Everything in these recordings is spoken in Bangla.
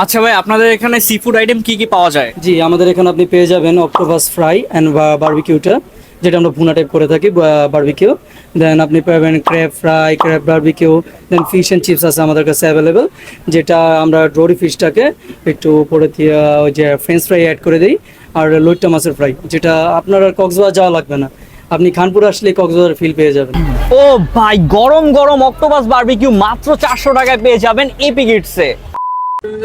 আচ্ছা ভাই, আপনাদের এখানে সি ফুড আইটেম কি কি পাওয়া যায়? জি, আমাদের এখানে আপনি পেয়ে যাবেন অক্টোপাস ফ্রাই অ্যান্ড বারবিকিউটা, যেটা আমরা ভুনা টাইপ করে থাকি বারবিকিউ। দেন আপনি পাবেন crab fry, crab barbecue. Then fish and chips আছে আমাদের কাছে অ্যাভেলেবেল, যেটা আমরা ডোরি ফিশটাকে একটু উপরে দিয়ে ওই যে ফ্রেঞ্চ ফ্রাই অ্যাড করে দিই। আর লইট্টা মাছের ফ্রাই, যেটা আপনার আর কক্সবাজার যাওয়া লাগবে না, আপনি খানপুর আসলে কক্সবাজার ফিল পেয়ে যাবেন। ও ভাই, গরম গরম অক্টোপাস বারবিকিউ মাত্র 400 টাকায় পেয়ে যাবেন এপিক ইটসে।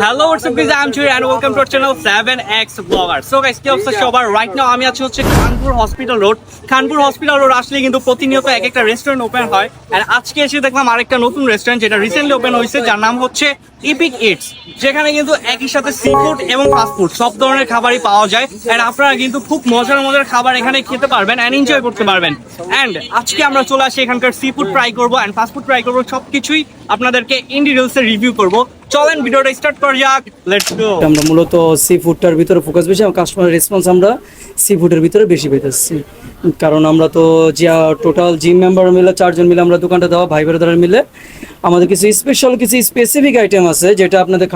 Hello what's up guys, I am চুরি and welcome to our channel 7x blogger. So guys, কি অবস্থা সবার? রাইট নাও আমি আছি হচ্ছে Khanpur hospital road. Khanpur hospital road আসলে কিন্তু প্রতিনিয়ত এক একটা রেস্টুরেন্ট ওপেন হয়, এন্ড আজকে এসে দেখলাম আরেকটা নতুন রেস্টুরেন্ট যেটা রিসেন্টলি ওপেন হয়েছে, যার নাম হচ্ছে এপিক ইটস। যেখানে কিন্তু একই সাথে সি ফুড এবং ফাস্ট ফুড সব ধরনের খাবারই পাওয়া যায়, এন্ড আপনারা কিন্তু খুব মজার মজার খাবার এখানে খেতে পারবেন এন্ড এনজয় করতে পারবেন। এন্ড আজকে আমরা চলে আসি এখানকার সি ফুড ট্রাই করবো এন্ড ফাস্ট ফুড ট্রাই করবো, সবকিছুই আপনাদেরকে ইন ডিটেইলসে রিভিউ করবো। চলেন ভিডিওটা স্টার্ট করা যাক, লেটস গো। আমরা মূলত সি ফুডটার ভিতরে ফোকাস বেশি, এবং কাস্টমার রেসপন্স আমরা সি ফুডের ভিতরে বেশি পেতেছি। কারণ আমরা তো যে টোটাল জিম মেম্বার মিলে 4 জন মিলে আমরা দোকানটা দেওয়া, ভাই বোনেরা মিলে আমাদের কিছু স্পেশাল কিছু স্পেসিফিক আইটেম আছে, যেটা আপনাদের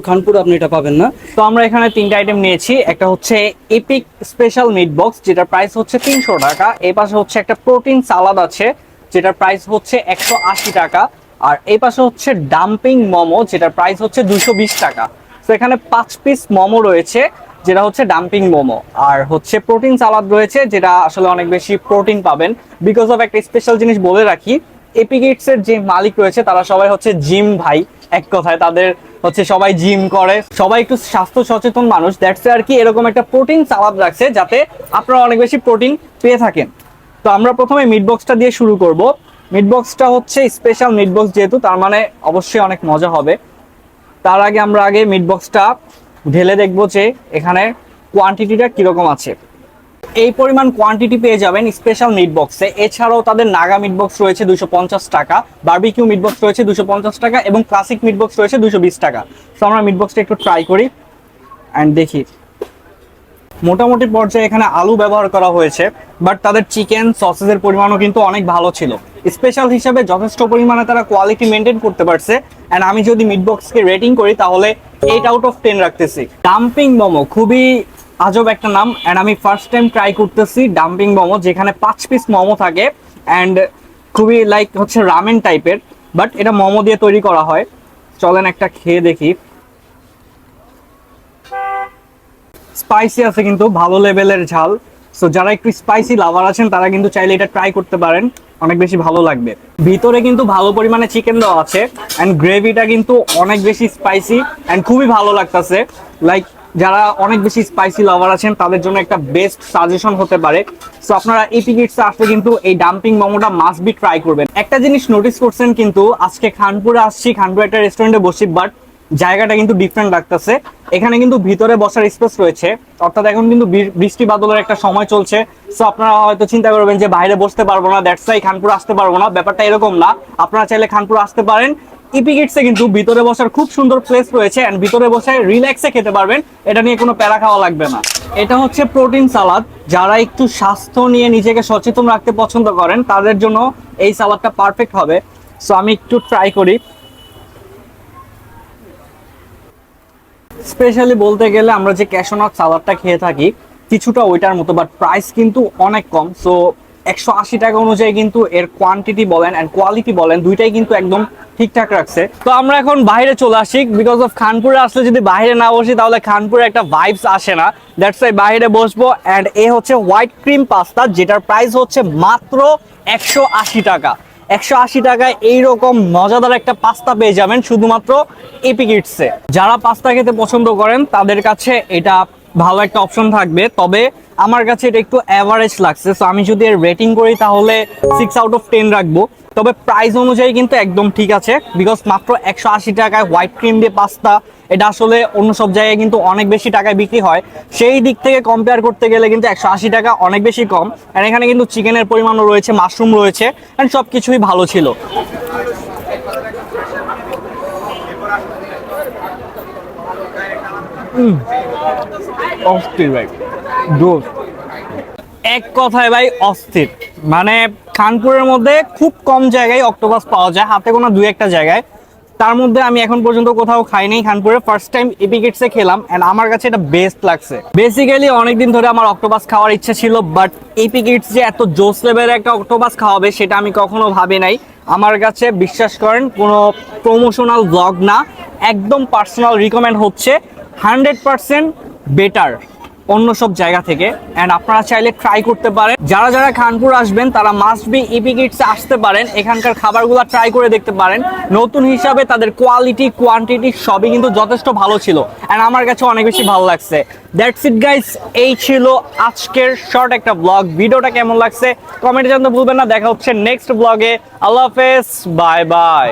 খানপুর আপনি এটা পাবেন না। তো আমরা এখানে তিনটা আইটেম নিয়েছি। একটা হচ্ছে এপিক স্পেশাল মিট বক্স, যেটার প্রাইস হচ্ছে 300 টাকা। এই পাশে হচ্ছে একটা প্রোটিন সালাদ আছে, যেটার প্রাইস হচ্ছে 180 টাকা। আর এই পাশে হচ্ছে ডাম্পিং মোমো, যেটার প্রাইস হচ্ছে 220 টাকা। তো এখানে 5 পিস মোমো রয়েছে, যেটা হচ্ছে ডাম্পিং মোমো। আর হচ্ছে প্রোটিন সালাদ রয়েছে, যেটা আসলে অনেক বেশি প্রোটিন পাবেন। বিকজ অফ একটা স্পেশাল জিনিস বলে রাখি, এপিক ইটস এর যে মালিক রয়েছে তারা সবাই হচ্ছে জিম ভাই। এক কথায় তাদের হচ্ছে সবাই জিম করে, সবাই একটু স্বাস্থ্য সচেতন মানুষ। দ্যাটস আর কি এরকম একটা প্রোটিন সালাদ রাখছে, যাতে আপনারা অনেক বেশি প্রোটিন পেয়ে থাকেন। তো আমরা প্রথমে মিট বক্সটা দিয়ে শুরু করব। মিট বক্সটা হচ্ছে স্পেশাল মিট বক্স, যেহেতু তার মানে অবশ্যই অনেক মজা হবে। তার আগে আমরা মিট বক্সটা ঢেলে দেখবো যে এখানে কোয়ান্টিটিটা কিরকম আছে। এই পরিমাণ কোয়ান্টিটি পেয়ে যাবেন স্পেশাল মিট বক্সে। এছাড়াও তাদের নাগা মিট বক্স রয়েছে 250 টাকা, বারবিকিউ মিট বক্স রয়েছে 250 টাকা, এবং ক্লাসিক মিট বক্স রয়েছে 220 টাকা। তো আমরা মিট বক্সটা একটু ট্রাই করি অ্যান্ড দেখি। মোটামুটি পর্যায়ে এখানে আলু ব্যবহার করা হয়েছে, বাট তাদের চিকেন সসেসের পরিমাণও কিন্তু অনেক ভালো ছিল। স্পেশাল হিসাবে যথেষ্ট পরিমাণে তারা কোয়ালিটি মেনটেন করতে পারছে। অ্যান্ড আমি যদি মিট বক্সকে রেটিং করি তাহলে 8 আউট অফ 10 রাখতেছি। ডাম্পিং মোমো খুবই আজব একটা নাম, অ্যান্ড আমি ফার্স্ট টাইম ট্রাই করতেছি ডাম্পিং মোমো, যেখানে 5 পিস মোমো থাকে অ্যান্ড খুবই লাইক হচ্ছে রামেন টাইপের, বাট এটা মোমো দিয়ে তৈরি করা হয়। চলেন একটা খেয়ে দেখি। স্পাইসি আছে, কিন্তু ভালো লেভেলের ঝাল। সো যারা একটু স্পাইসি লাভার আছেন তারা কিন্তু চাইলে এটা ট্রাই করতে পারেন, অনেক বেশি ভালো লাগবে। ভিতরে কিন্তু ভালো পরিমাণে চিকেন দেওয়া আছে, অ্যান্ড গ্রেভিটা কিন্তু অনেক বেশি স্পাইসি অ্যান্ড খুবই ভালো লাগতেছে। লাইক যারা অনেক বেশি স্পাইসি লাভার আছেন তাদের জন্য একটা বেস্ট সাজেশন হতে পারে। সো আপনারা এপিক ইটসে আসলে কিন্তু এই ডাম্পিং মোমোটা মাস্ট বি ট্রাই করবেন। একটা জিনিস নোটিস করছেন কিন্তু, আজকে খানপুরে আসছি, খানপুরে একটা রেস্টুরেন্টে বসি, বাট জায়গাটা কিন্তু ডিফারেন্ট লাগতেছে। এখানে কিন্তু ভিতরে বসার স্পেস রয়েছে, অর্থাৎ এখন কিন্তু বৃষ্টি বাদলের একটা সময় চলছে। সো আপনারা হয়তো চিন্তা করবেন যে বাইরে বসতে পারবো না, দ্যাটস ওয়াই খানপুর আসতে পারবো না। ব্যাপারটা এরকম না, আপনারা চাইলে খানপুর আসতে পারেন। এপিক ইটসে কিন্তু ভিতরে বসার খুব সুন্দর প্লেস রয়েছে, এন্ড ভিতরে বসে রিল্যাক্সে খেতে পারবেন, এটা নিয়ে কোনো প্যারা খাওয়া লাগবে না। এটা হচ্ছে প্রোটিন সালাদ। যারা একটু স্বাস্থ্য নিয়ে নিজেকে সচেতন রাখতে পছন্দ করেন তাদের জন্য এই সালাদটা পারফেক্ট হবে। সো আমি একটু ট্রাই করি। স্পেশালি বলতে গেলে আমরা যে ক্যাশনাট সালাদটা খেয়ে থাকি কিছুটা ওইটার মতো, বাট প্রাইস কিন্তু অনেক কম। সো 180 টাকা অনুযায়ী কিন্তু এর কোয়ান্টিটি বলেন অ্যান্ড কোয়ালিটি বলেন দুইটাই কিন্তু একদম ঠিকঠাক রাখছে। তো আমরা এখন বাইরে চলে আসি, বিকজ অফ খানপুরে আসলে যদি বাইরে না বসি তাহলে খানপুরে একটা ভাইবস আসে না। দ্যাটস ওয়াই বাইরে বসবো। অ্যান্ড এ হচ্ছে হোয়াইট ক্রিম পাস্তা, যেটার প্রাইস হচ্ছে মাত্র 180 টাকা। 180 টাকায় এইরকম মজাদার একটা পাস্তা পেয়ে যাবেন শুধুমাত্র এপিক ইটসে। যারা পাস্তা খেতে পছন্দ করেন তাদের কাছে এটা ভালো একটা অপশন থাকবে, তবে আমার কাছে এটা একটু অ্যাভারেজ লাগছে। সো আমি যদি এর রেটিং করি তাহলে 6 আউট অফ 10 রাখবো। তবে প্রাইস অনুযায়ী কিন্তু একদম ঠিক আছে, বিকজ মাত্র 180 টাকায় হোয়াইট ক্রিম দিয়ে পাস্তা, এটা আসলে অন্য সব জায়গায় কিন্তু অনেক বেশি টাকায় বিক্রি হয়। সেই দিক থেকে কম্পেয়ার করতে গেলে কিন্তু 180 টাকা অনেক বেশি কম। আর এখানে কিন্তু চিকেনের পরিমাণও রয়েছে, মাশরুম রয়েছে, অ্যান্ড সব কিছুই ভালো ছিল। অস্থির ভাই, এক কথায় ভাই অস্থির। মানে খানপুরের মধ্যে খুব কম জায়গায় অক্টোপাস পাওয়া যায়, হাতে গোনা 2-1টা জায়গায়। তার মধ্যে আমি এখন পর্যন্ত কোথাও খাই নাই, খানপুরে ফার্স্ট টাইম এপিক ইটসে খেলাম এন্ড আমার কাছে এটা বেস্ট লাগছে। বেসিক্যালি অনেকদিন ধরে আমার অক্টোপাস খাওয়ার ইচ্ছা ছিল, বাট এপিক ইটস যে এত জোস লেভেলের একটা অক্টোপাস খাওয়াবে সেটা আমি কখনো ভাবি নাই। আমার কাছে বিশ্বাস করেন কোনো প্রমোশনাল ব্লগ না, একদম পার্সোনাল রিকমেন্ড হচ্ছে, 100% বেটার অন্য সব জায়গা থেকে। অ্যান্ড আপনারা চাইলে ট্রাই করতে পারেন। যারা যারা খানপুর আসবেন তারা মাস্ট বি এপিক ইটসে আসতে পারেন, এখানকার খাবারগুলো ট্রাই করে দেখতে পারেন। নতুন হিসাবে তাদের কোয়ালিটি কোয়ান্টিটি সবই কিন্তু যথেষ্ট ভালো ছিল অ্যান্ড আমার কাছে অনেক বেশি ভালো লাগছে। দ্যাটস ইট গাইস, এই ছিল আজকের শর্ট একটা ব্লগ। ভিডিওটা কেমন লাগছে কমেন্টে জানতে ভুলবেন না। দেখা হচ্ছে নেক্সট ব্লগে। আল্লাহ হাফেজ, বাই বাই।